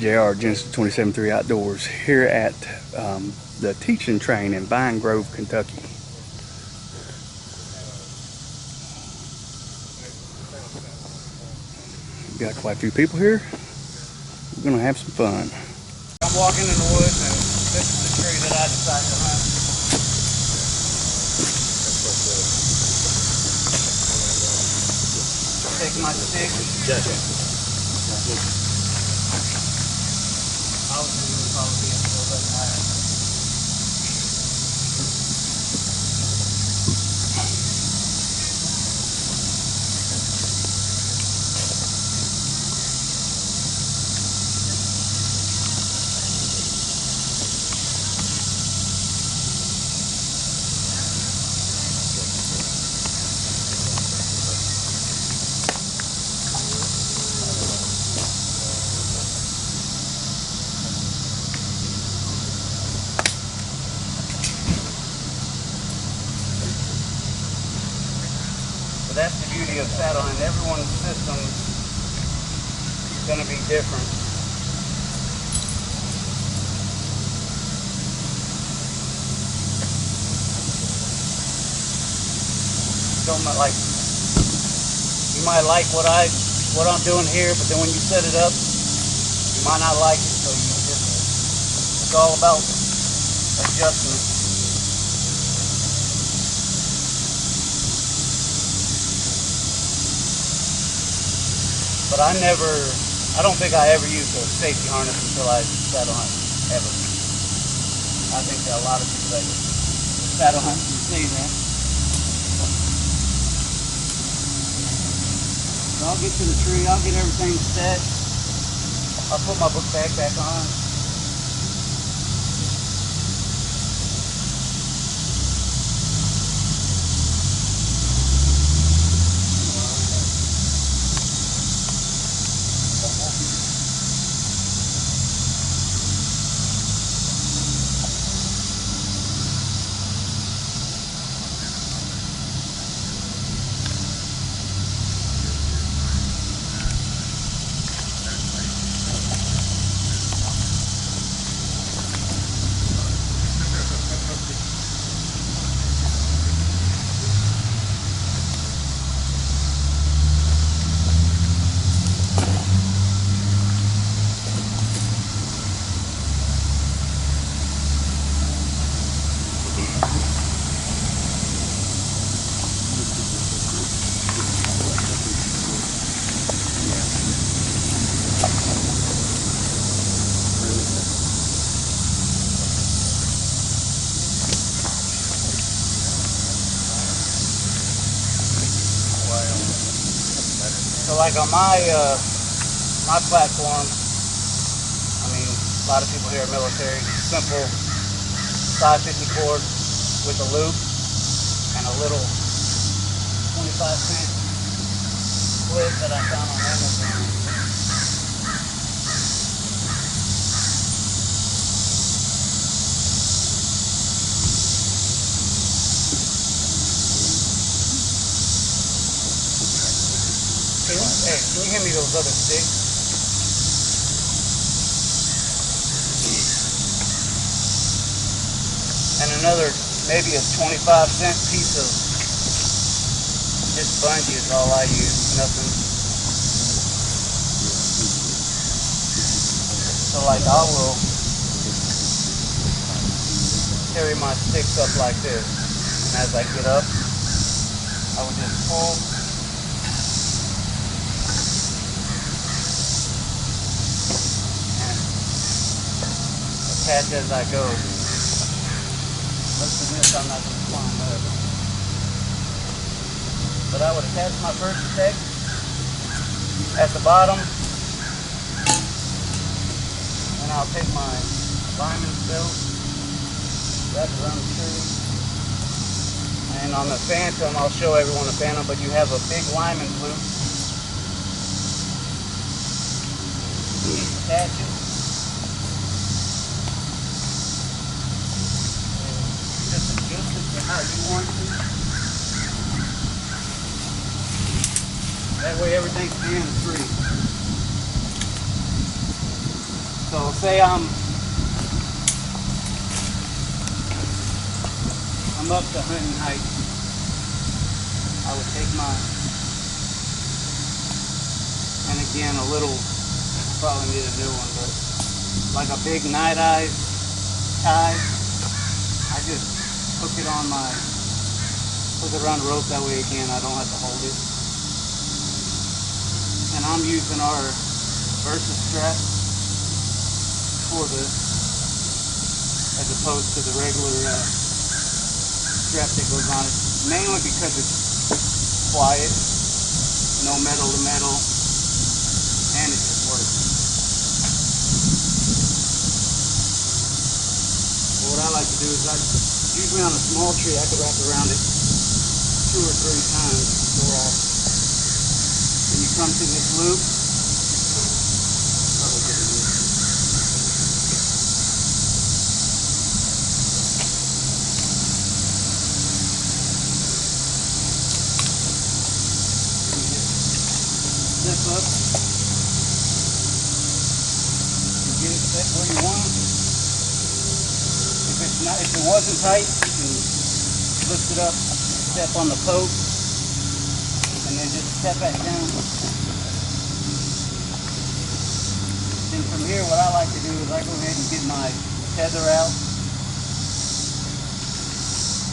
JR, Genesis 27.3 Outdoors, here at the teaching train in Vine Grove, Kentucky. We've got quite a few people here. We're going to have some fun. I'm walking in the woods, and this is the tree that I decided to hunt. Take my stick. I was going to probably be a little bit higher. That's the beauty of saddle hunting. Everyone's system is going to be different. Don't like, you might like what I'm doing here, but then when you set it up, you might not like it. So you just, it's all about adjustment. But I don't think I ever used a safety harness until I saddle hunt, ever. I think that a lot of people that saddle hunt can say that. So I'll get to the tree, I'll get everything set. I'll put my book bag back on. So like on my platform, I mean, a lot of people here are military, simple 550 cord with a loop and a little 25-cent clip that I found on Amazon. Hey, can you hand me those other sticks? And another, maybe a 25-cent piece of this bungee is all I use, nothing. So like I will carry my sticks up like this. And as I get up, I will just pull. Attach as I go. Listen to this, I'm not going to climb up. But I would attach my first stick at the bottom, and I'll take my lineman's belt, wrap it around the tree, and on the Phantom, I'll show everyone the Phantom, but you have a big lineman's loop. Attach it. How you want to. That way everything stands free. So say I'm up to hunting height. I would take my, and again a little, probably need a new one, but like a big night eye tie, I just hook it on my, hook it around the rope, that way again I don't have to hold it. And I'm using our Versus strap for this, as opposed to the regular strap that goes on it, mainly because it's quiet, no metal to metal, and it just works. Well, what I like to do is usually on a small tree I could wrap around it 2 or 3 times before when you come to this loop. Step up and get it set where you want. If it wasn't tight, you can lift it up, step on the post, and then just step back down. Then from here, what I like to do is I go ahead and get my tether out.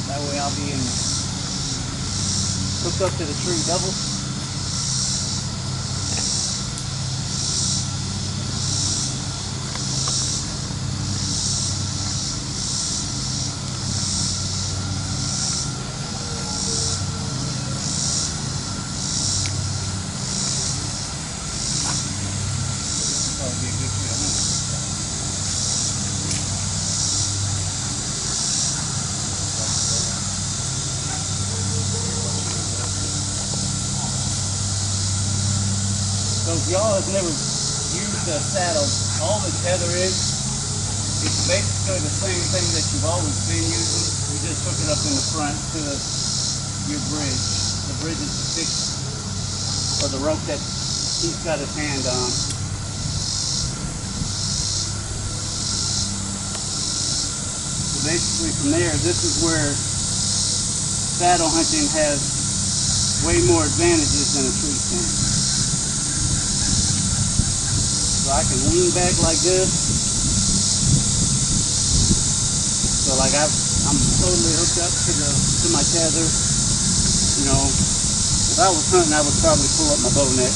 That way I'll be hooked up to the tree double. So if y'all have never used a saddle, all the tether is, it's basically the same thing that you've always been using. You just hook it up in the front to your bridge. The bridge is the fix, or the rope that he's got his hand on. So basically from there, this is where saddle hunting has way more advantages than a tree stand. So I can lean back like this. So like I'm totally hooked up to my tether. You know, if I was hunting, I would probably pull up my bow neck.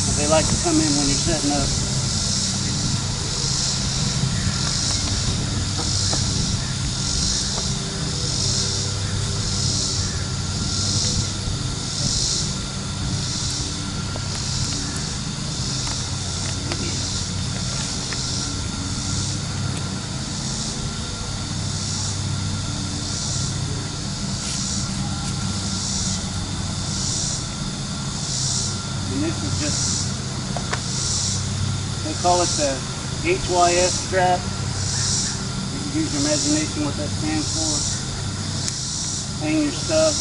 But they like to come in when you're setting up. And this is just, they call it the HYS strap. You can use your imagination what that stands for. Hang your stuff,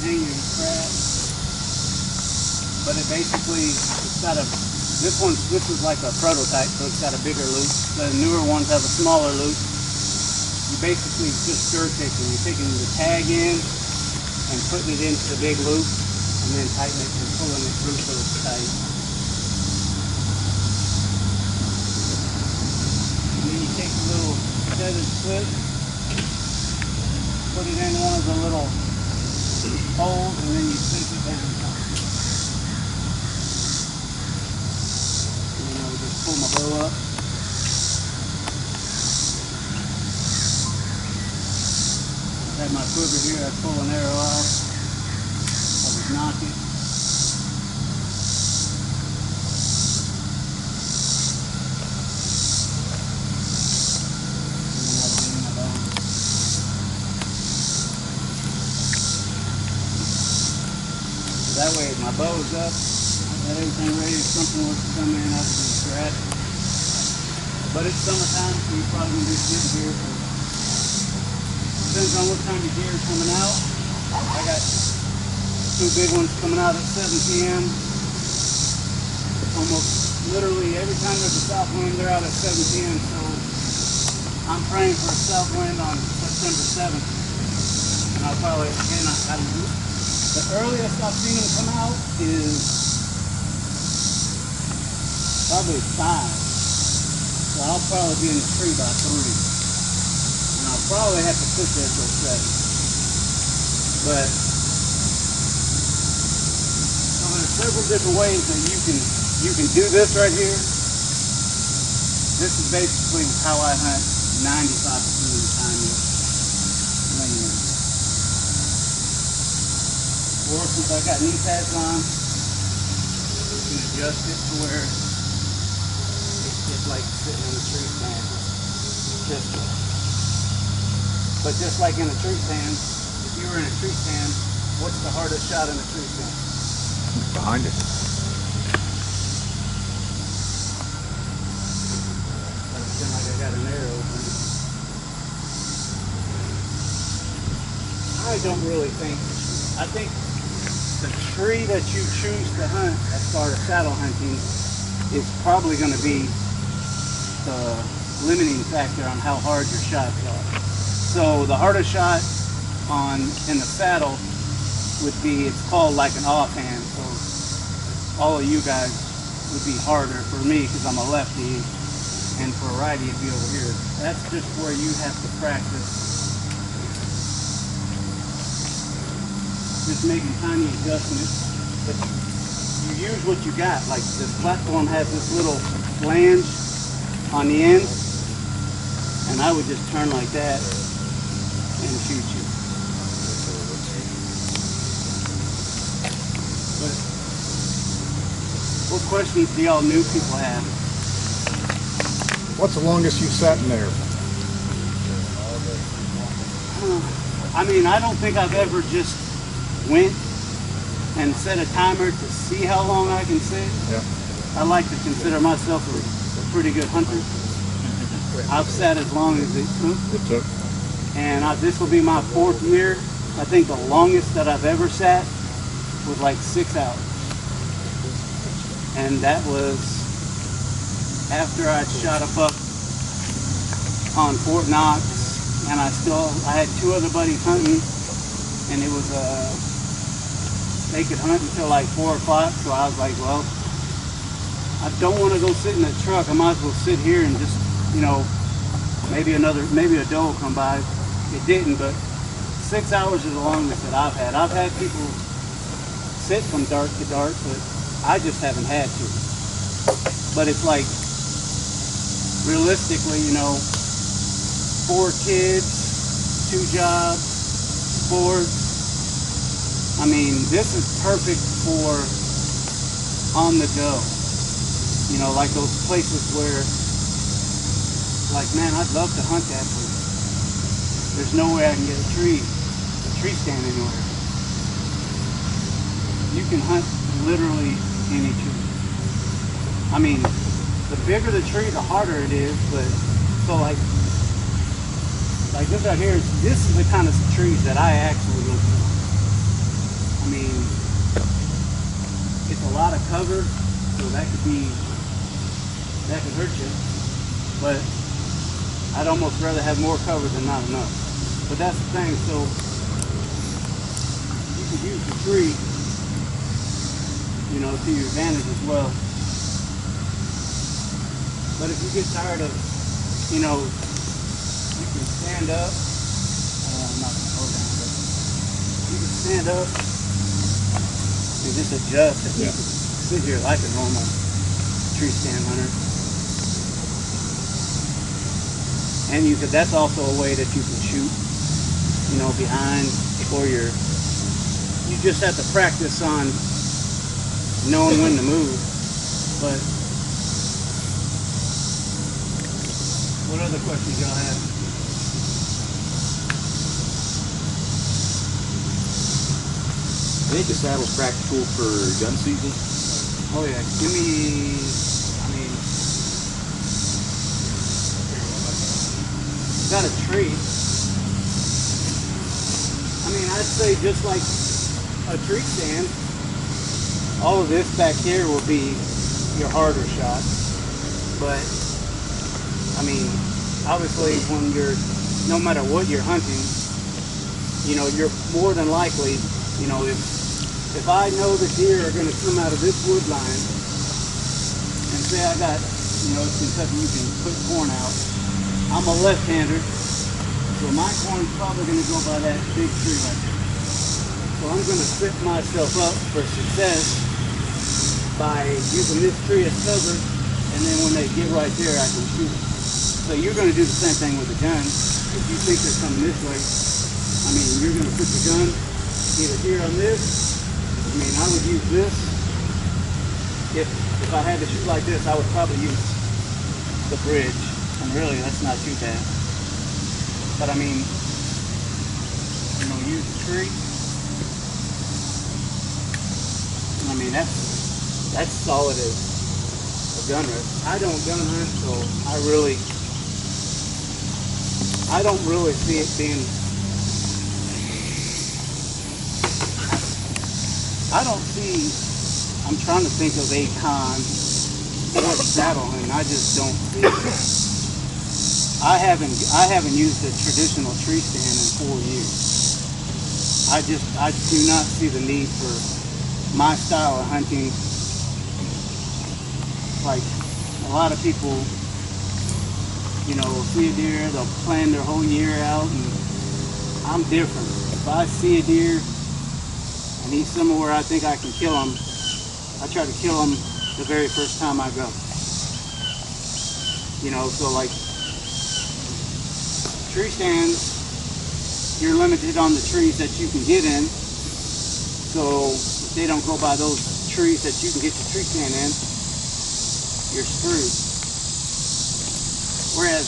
hang your crap. But it basically, it's got a, this is like a prototype, so it's got a bigger loop. The newer ones have a smaller loop. You basically just stir taking. You're taking the tag in and putting it into the big loop, and then tighten it and pulling it through so it's tight. And then you take the little feathered clip, put it in one of the little holes, and then you sink it down. And then I'll just pull my bow up. I have my quiver here, I pull an arrow out. I would knock it. That way, if my bow is up, I've got everything ready. If something wants to come in, I can just grab it. But it's summertime, so you're probably going to be sitting here. Depends on what time your deer is coming out. I got 2 big ones coming out at 7 p.m. almost literally every time there's a south wind, they're out at 7 p.m. So I'm praying for a south wind on September 7th. And I'll probably, the earliest I've seen them come out is probably 5. So I'll probably be in the tree by 3. And I'll probably have to sit there till 7. But so there's several different ways that you can do this right here. This is basically how I hunt 95% of the time. Or since I got knee pads on, you can adjust it to where it's like sitting in a tree stand. But just like in a tree stand, if you were in a tree stand, what's the hardest shot in a tree stand? Behind it. I feel like I got an arrow open. I don't really think. I think the tree that you choose to hunt as far as saddle hunting is probably going to be the limiting factor on how hard your shots are. So the hardest shot in the saddle would be, it's called like an offhand. So all of you guys would be harder for me because I'm a lefty, and for a righty it'd be over here. That's just where you have to practice. Just making tiny adjustments, but you use what you got. Like this platform has this little flange on the end, and I would just turn like that and shoot you. But what questions do y'all new people have? What's the longest you've sat in there? I mean, I don't think I've ever just went and set a timer to see how long I can sit. Yeah. I like to consider myself a pretty good hunter. I've sat as long as it took. And this will be my 4th year. I think the longest that I've ever sat was like 6 hours. And that was after I'd shot a buck on Fort Knox, and I had 2 other buddies hunting, and it was they could hunt until like 4 o'clock, so I was like, well, I don't want to go sit in the truck. I might as well sit here and just, maybe a doe will come by. It didn't, but 6 hours is the longest that I've had. I've had people sit from dark to dark, but I just haven't had to. But it's like, realistically, 4 kids, 2 jobs, sports. I mean, this is perfect for on the go. Like those places where, like, man, I'd love to hunt that place. There's no way I can get a tree stand anywhere. You can hunt literally any tree. I mean, the bigger the tree, the harder it is, but so like this right here, this is the kind of trees that I actually look for. I mean, it's a lot of cover, so that could hurt you, but I'd almost rather have more cover than not enough. But that's the thing, so you could use the tree, to your advantage as well. But if you get tired of, you can stand up, I'm not gonna hold down, but you can stand up and just adjust and you can sit here like a normal tree stand hunter. And that's also a way that you can shoot, behind, or you just have to practice on knowing when to move. But what other questions y'all have? I think the saddle's practical for gun season. Oh yeah, got a tree. I'd say just like a tree stand, all of this back here will be your harder shot. But I mean, obviously, when you're, no matter what you're hunting, you know, you're more than likely, you know, if I know the deer are going to come out of this wood line, and say I got, you know, it's Kentucky, you can put corn out. I'm a left-hander, so my corn's probably going to go by that big tree right there. So I'm going to set myself up for success by using this tree as cover, and then when they get right there, I can shoot them. So you're going to do the same thing with the gun. If you think they're coming this way, I mean, you're going to put the gun either here on this. I mean, I would use this. If I had to shoot like this, I would probably use the bridge. And really, that's not too bad. But I mean, you know, use the tree. I mean, that's all it is. A gun rest. I don't gun hunt, so I don't really see it being. I don't see. I'm trying to think of a con or saddle hunting. I just don't see it. I haven't used a traditional tree stand in 4 years. I do not see the need for my style of hunting. Like a lot of people, you know, see a deer, they'll plan their whole year out, and I'm different. If I see a deer and he's somewhere where I think I can kill him, I try to kill him the very first time I go. You know, so like tree stands, you're limited on the trees that you can get in. So if they don't go by those trees that you can get your tree stand in, you're screwed. Whereas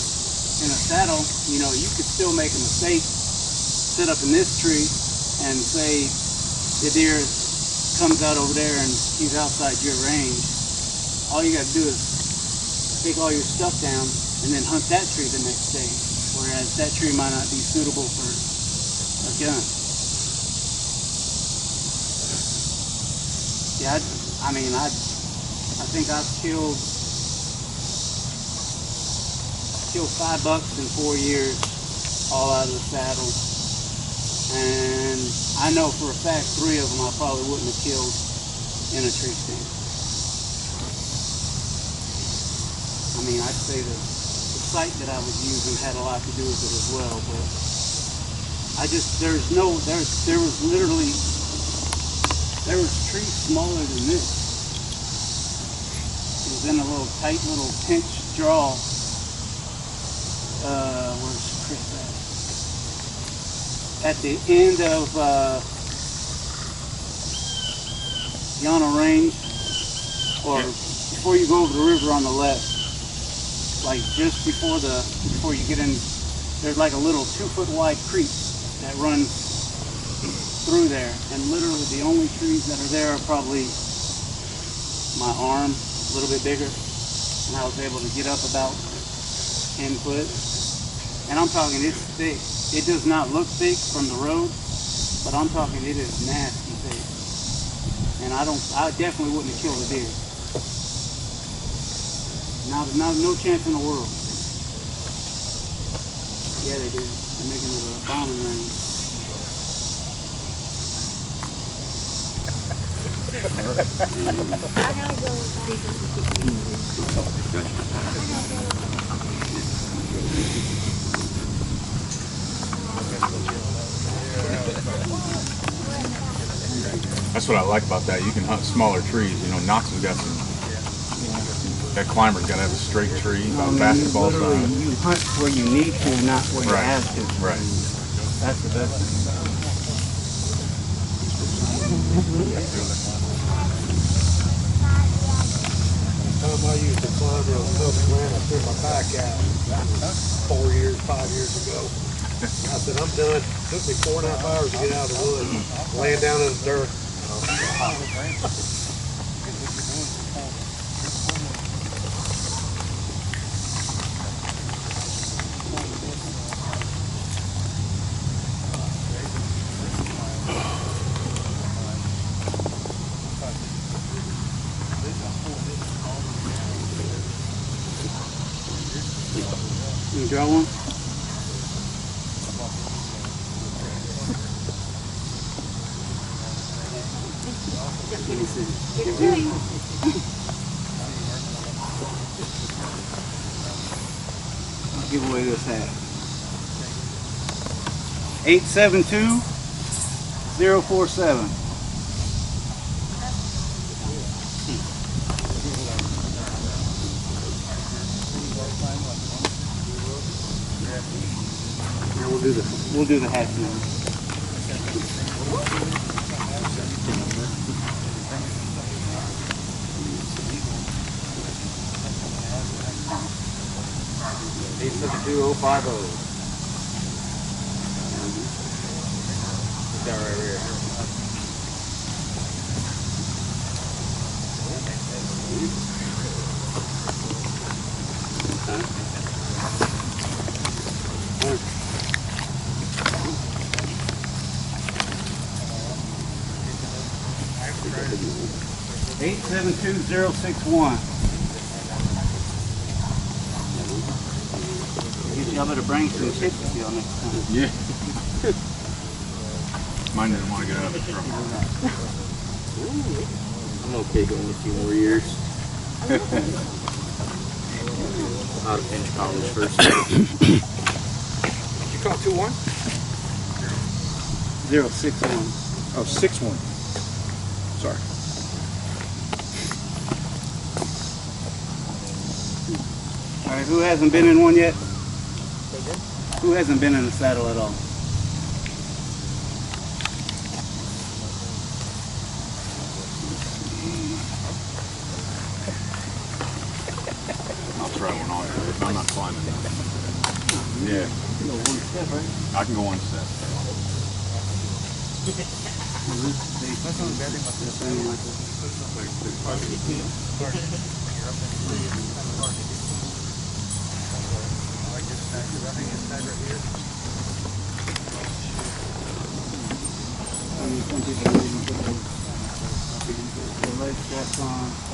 in a saddle, you know, you could still make a mistake, sit up in this tree and say the deer comes out over there and he's outside your range. All you got to do is take all your stuff down and then hunt that tree the next day. Whereas that tree might not be suitable for a gun. Yeah, I think I've killed 5 bucks in 4 years, all out of the saddle. And I know for a fact 3 of them I probably wouldn't have killed in a tree stand. I mean, I'd say the site that I was using had a lot to do with it as well, but there was trees smaller than this. It was in a little tight little pinch draw. Where's Chris at? At the end of Yana Range, or before you go over the river on the left, like just before you get in, there's like a little 2-foot wide creek that runs through there, and literally the only trees that are there are probably my arm, a little bit bigger, and I was able to get up about 10 foot. And I'm talking, it's thick. It does not look thick from the road, but I'm talking, it is nasty thick. And I definitely wouldn't have killed a deer. No chance in the world. Yeah, they do. They're making it a bombing range. That's what I like about that. You can hunt smaller trees. You know, Knox has got some. That climber's got to have a straight tree, about basketball literally, size. you hunt where you need to, not where you Right. have to. Right. That's the best thing about it. Time I used a climber on Southern Land, I threw my back out 5 years ago. I said, I'm done. It took me 4.5 hours to get out of the woods, laying down in the dirt. You draw one? Let me see. I'll give away this hat. 872047. We'll do the hat now. That right here. Okay. 872061. Y'all better bring some chips with y'all next time. Yeah. Mine didn't want to get out of the truck. I'm okay going a few more years. Out of finish college first. You call 2-1? 061. Oh, 6-1. Sorry. All right, who hasn't been in one yet? Who hasn't been in a saddle at all? I'll try one on. I'm not climbing. Yeah. I can go one step.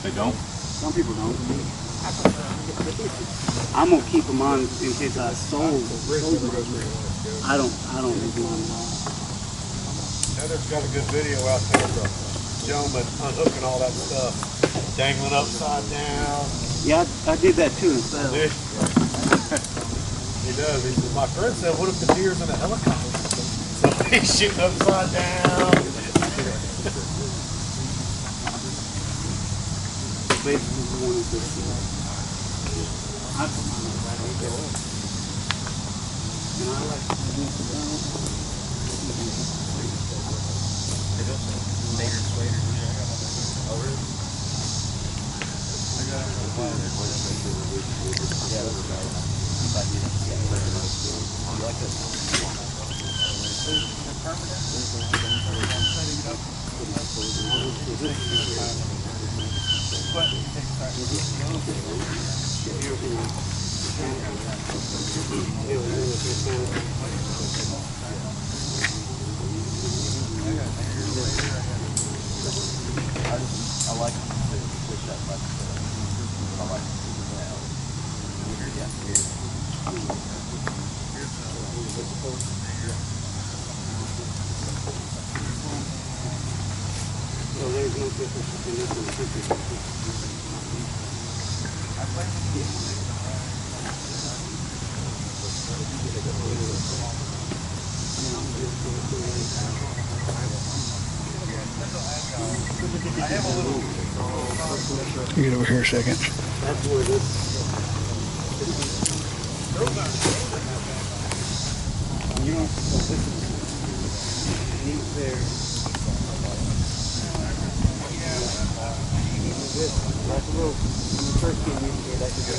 They don't? Some people don't. I'm gonna keep them on in case I sold them. I don't do them at all. Heather's got a good video out there of the gentleman unhooking all that stuff, dangling upside down. Yeah, I did that too in saddle. He does. He says, my friend said, what if the deer's in a helicopter? So he's shooting upside down. Basically, the one is this. I put mine right over there. And I like to do this down. So there's no difference between this and the picture. You get over here a second. That's where this. You know, so this is he's there. That's a rope. When you first came in here, that's a good.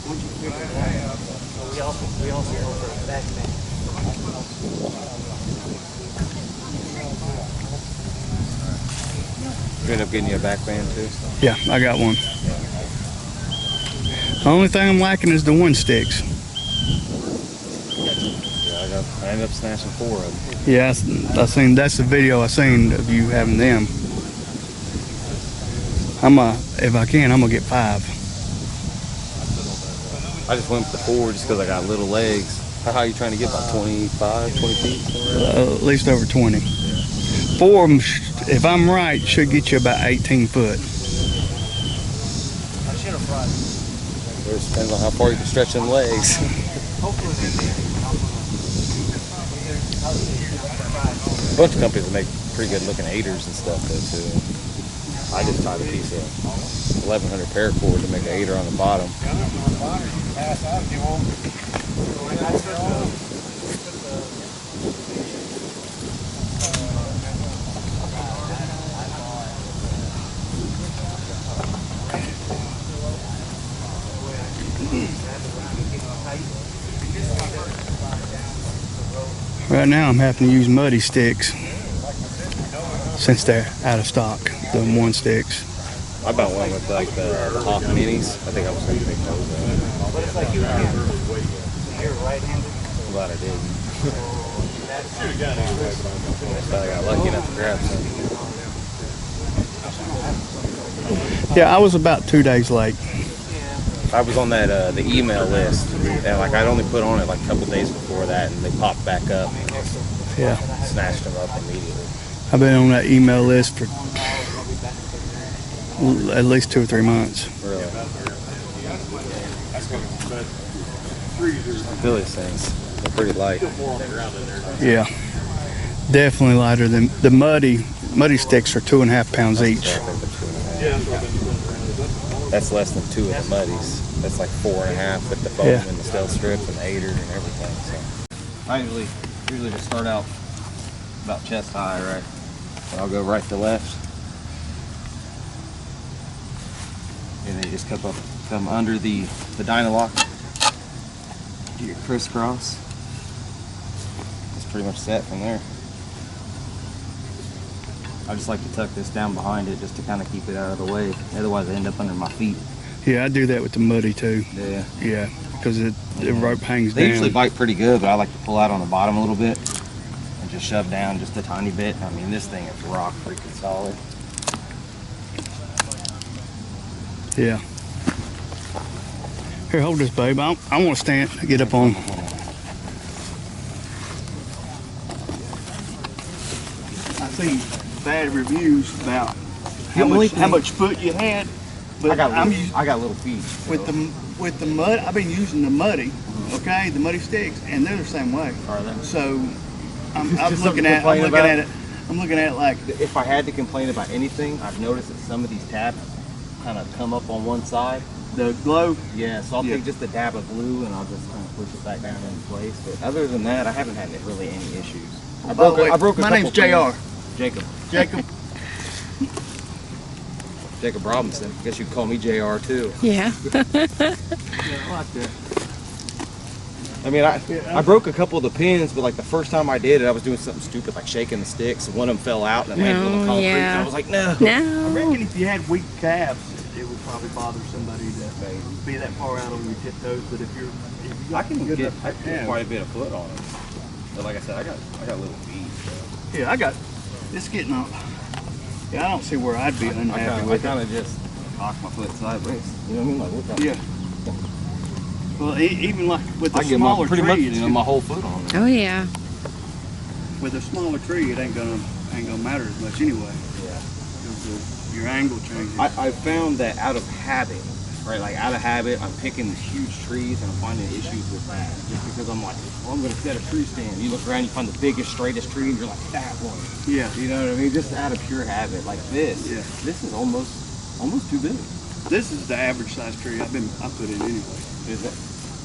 Once you figure it out, so we also go for a back bend. You end up getting you a back band too? Yeah, I got one. The only thing I'm lacking is the one sticks. Yeah, I ended up snatching 4 of them. Yeah, I seen that's the video I seen of you having them. If I can, I'm gonna get 5. I just went with the 4 just because I got little legs. How high are you trying to get? About 25, 20 feet? At least over 20. 4 of them, if I'm right, should get you about 18 foot. I should have brought it. It depends on how far you can stretch them legs. Hopefully they did. A bunch of companies that make pretty good looking 8ers and stuff though too. I just tied a piece of 1100 paracord to make an 8er on the bottom. Pass out if you want. Right now I'm having to use muddy sticks since they're out of stock, the 1 sticks. I bought one with like the Hawk Minis. I think I was going to pick those up. But it's like you're right-handed. I'm glad I did. But I got lucky enough to grab some. Yeah, I was about 2 days late. I was on that the email list, and like I'd only put on it like a couple days before that, and they popped back up. Yeah, Snatched them up immediately. I've been on that email list for at least 2 or 3 months. Really. I feel these things. They're pretty light. Yeah, definitely lighter than the muddy sticks are 2.5 pounds each. That's less than 2 of the muddies. That's like 4.5 with the foam Yeah. and the stealth strip and the 8er and everything. So I usually just start out about chest high, right? And I'll go right to left. And then you just come under the Dynalock. Do your crisscross. It's pretty much set from there. I just like to tuck this down behind it just to kind of keep it out of the way. Otherwise I end up under my feet. Yeah, I do that with the muddy too. Yeah. Yeah, because the rope hangs They down. usually bite pretty good, but I like to pull out on the bottom a little bit and just shove down just a tiny bit. I mean, this thing is rock freaking solid. Yeah. Here, hold this, babe. I want to stand, get up on. I see bad reviews about how much foot you had, but I got little feet. So. with the mud. I've been using the muddy, okay, the muddy sticks, and they're the same way. Are they? So I'm Just looking something to at complain about? it. I'm looking at it like If I had to complain about anything, I've noticed that some of these tabs kind of come up on one side. the glow. Yeah, so I'll take just a dab of glue and I'll just kind of push it back down into place. But other than that, I haven't had really any issues. I broke a My name's couple JR. Jacob. Jacob. Jacob Robinson. I guess you'd call me JR too. Yeah. Yeah, I like that. I mean, I broke a couple of the pins, but like the first time I did it, I was doing something stupid like shaking the sticks, and one of them fell out and it landed on the concrete. yeah. And I was like, no. I No. reckon if you had weak calves, it would probably bother somebody to be that far out on your tiptoes. But if you I can good get enough calves. quite a bit of foot on them. But like I said, I got little feet. So. Yeah, I got it's getting up. Yeah, I don't see where I'd be unhappy I with kind it. of just cock my foot sideways. You know what I mean? Like, look out. Yeah. Well, even like with I a get smaller pretty tree, much it's my whole foot on it. Oh yeah. with a smaller tree, it ain't gonna matter as much anyway. Yeah. Because your angle changes. I found that out of habit, right? Like out of habit, I'm picking these huge trees and I'm finding issues with that. Just because I'm like, well, I'm gonna set a tree stand. You look around, you find the biggest, straightest tree, and you're like, that one. Yeah. You know what I mean? Just out of pure habit, like this. Yeah. This is almost too big. This is the average size tree I put in anyway. Is it?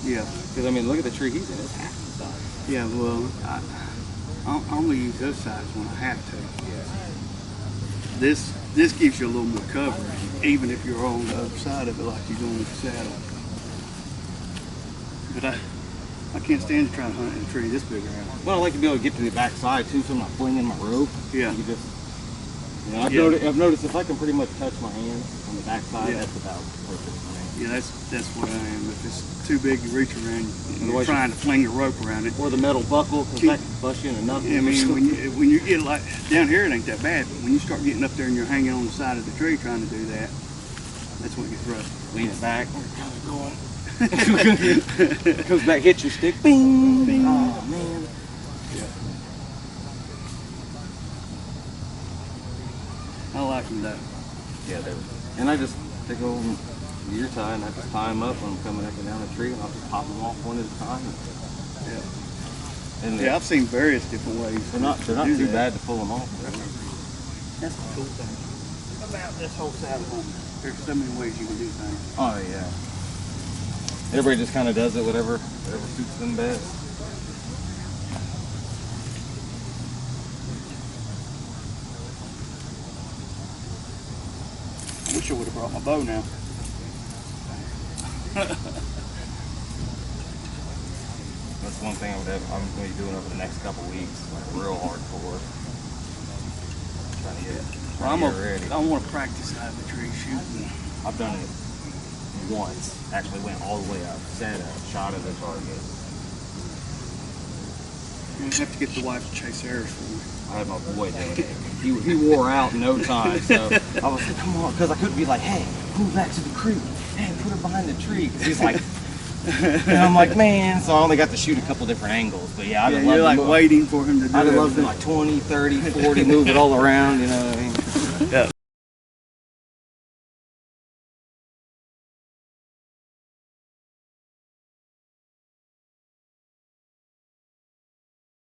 Yeah. Because I mean, look at the tree he's in. It's half the size. Yeah. Well, I only use this size when I have to. Yeah. This gives you a little more cover, even if you're on the other side of it, like you're going with the saddle. But I can't stand to try to hunt in a tree this big around. Well, I like to be able to get to the back side too, so I'm not flinging my rope. Yeah. You just, you know, I've noticed if I can pretty much touch my hands on the back side, Yeah. that's about perfect for me. Yeah, that's what I am. If it's too big, you reach around, you're Otherwise trying to fling your rope around it. Or the metal buckle, because that can bust you in the knuckles. I mean, when you get like down here, it ain't that bad. But when you start getting up there and you're hanging on the side of the tree trying to do that, that's when it gets rough. Lean it back. Where's it going? Comes back, hits your stick, bing, bing. Oh man. I like them though. Yeah, and I just take a little gear tie and I just tie them up when I'm coming up and down the tree, and I'll just pop them off one at a time. Yeah. And Yeah, I've seen various different ways. they're not do too that. bad to pull them off. That's the cool thing about this whole saddle hunt. There's so many ways you can do things. Oh yeah. Everybody just kind of does it whatever suits them best. I wish I would have brought my bow now. That's one thing I'm going to be doing over the next couple weeks, like real hardcore. Trying to get ready. I want to practice out of the tree shooting. I've done it once. Actually went all the way up, set up, shot at the target. You have to get the wife to chase arrows for me. I had my boy doing it. He wore out in no time, so I was like, come on, because I couldn't be like, hey, move back to the creek. Hey, put her behind the tree. 'Cause he's like, and I'm like, man, so I only got to shoot a couple different angles. But yeah, I'd have loved you're like to waiting for him to do it. I'd have loved to like 20, 30, 40, move it all around, you know what I mean? Yeah.